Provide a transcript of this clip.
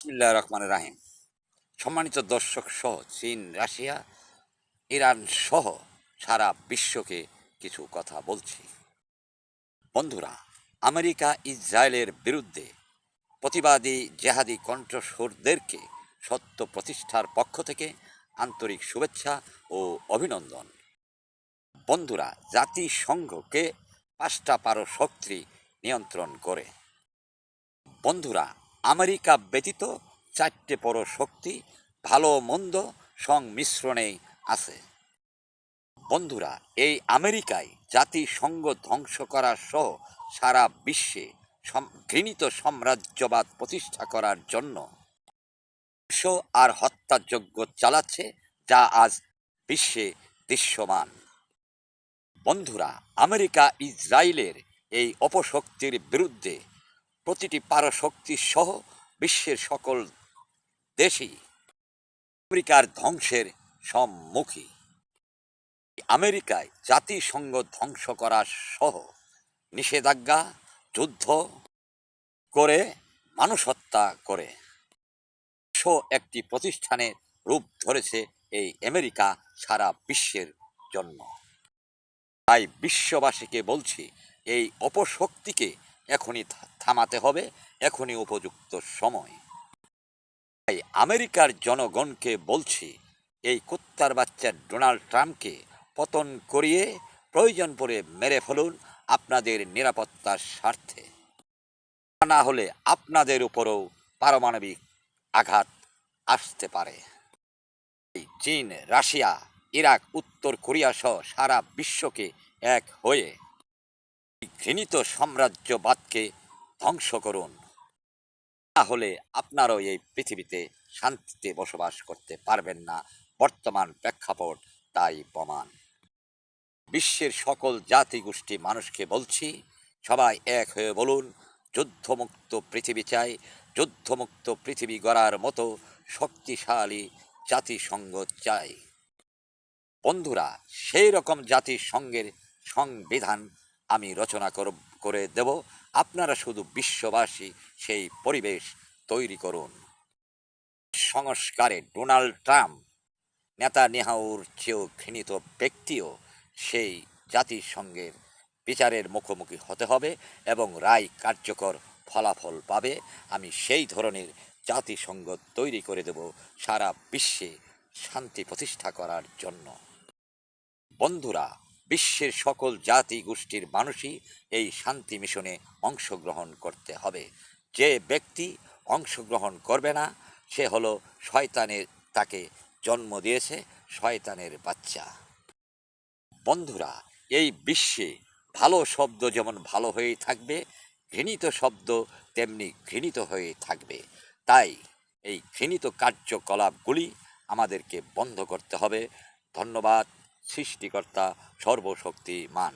বিসমিল্লাহির রহমানির রাহিম। সম্মানিত দর্শক সহ চীন, রাশিয়া, ইরান সহ সারা বিশ্বকে কিছু কথা বলছি। বন্ধুরা, আমেরিকা ইসরায়েলের বিরুদ্ধে প্রতিবাদী জেহাদি কণ্ঠস্বরদেরকে সত্য প্রতিষ্ঠার পক্ষ থেকে আন্তরিক শুভেচ্ছা ও অভিনন্দন। বন্ধুরা, জাতিসংঘকে 5টা পারশক্তি নিয়ন্ত্রণ করে। বন্ধুরা, আমেরিকা ব্যতীত 4টে পরশক্তি ভালো মন্দ সংমিশ্রণেই আছে। বন্ধুরা, এই আমেরিকায় জাতিসংঘ ধ্বংস করা সহ সারা বিশ্বে ঘৃণিত সাম্রাজ্যবাদ প্রতিষ্ঠা করার জন্য আর হত্যাযজ্ঞ চালাচ্ছে, যা আজ বিশ্বে দৃশ্যমান। বন্ধুরা, আমেরিকা ইসরায়েলের এই অপশক্তির বিরুদ্ধে প্রতিটি পারশক্তি সহ বিশ্বের সকল দেশই আমেরিকার ধ্বংসের সম্মুখী। আমেরিকায় জাতিসংঘ ধ্বংস করা সহ নিষেধাজ্ঞা, যুদ্ধ করে, মানুষ হত্যা করে একটি প্রতিষ্ঠানের রূপ ধরেছে এই আমেরিকা সারা বিশ্বের জন্য। তাই বিশ্ববাসীকে বলছি, এই অপশক্তিকে এখনই থামাতে হবে, এখনই উপযুক্ত সময়। তাই আমেরিকার জনগণকে বলছি, এই কুত্তার বাচ্চা ডোনাল্ড ট্রাম্পকে পতন করিয়ে প্রয়োজন পড়ে মেরে ফেলুন আপনাদের নিরাপত্তার স্বার্থে। না হলে আপনাদের উপরও পারমাণবিক আঘাত আসতে পারে। চীন, রাশিয়া, ইরাক, উত্তর কোরিয়া সহ সারা বিশ্বকে এক হয়ে ঘৃণিত সাম্রাজ্যবাদকে ধ্বংস করুন। না হলে আপনারাও এই পৃথিবীতে শান্তিতে বসবাস করতে পারবেন না। বর্তমান প্রেক্ষাপট তাই প্রমাণ। বিশ্বের সকল জাতিগোষ্ঠী মানুষকে বলছি, সবাই এক হয়ে বলুন, যুদ্ধমুক্ত পৃথিবী চাই। যুদ্ধমুক্ত পৃথিবী গড়ার মতো শক্তিশালী জাতিসংঘ চাই। বন্ধুরা, সেই রকম জাতিসংঘের সংবিধান আমি রচনা করে দেব। আপনারা শুধু বিশ্ববাসী সেই পরিবেশ তৈরি করুন। সংস্কারে ডোনাল্ড ট্রাম্প, নেতানিয়াহুর চেয়েও ঘৃণিত ব্যক্তিও সেই জাতিসংঘের বিচারের মুখোমুখি হতে হবে এবং রায় কার্যকর ফলাফল পাবে। আমি সেই ধরনের জাতিসংঘ তৈরি করে দেব সারা বিশ্বে শান্তি প্রতিষ্ঠা করার জন্য। বন্ধুরা, বিশ্বের সকল জাতি গোষ্ঠীর মানুষই এই শান্তি মিশনে অংশগ্রহণ করতে হবে। যে ব্যক্তি অংশগ্রহণ করবে না, সে হলো শয়তানের, তাকে জন্ম দিয়েছে শয়তানের বাচ্চা। বন্ধুরা, এই বিশ্বে ভালো শব্দ যেমন ভালো হয়েই থাকবে, ঘৃণিত শব্দ তেমনি ঘৃণিত হয়ে থাকবে। তাই এই ঘৃণিত কার্যকলাপগুলি আমাদেরকে বন্ধ করতে হবে। ধন্যবাদ। সৃষ্টিকর্তা সর্বশক্তিমান।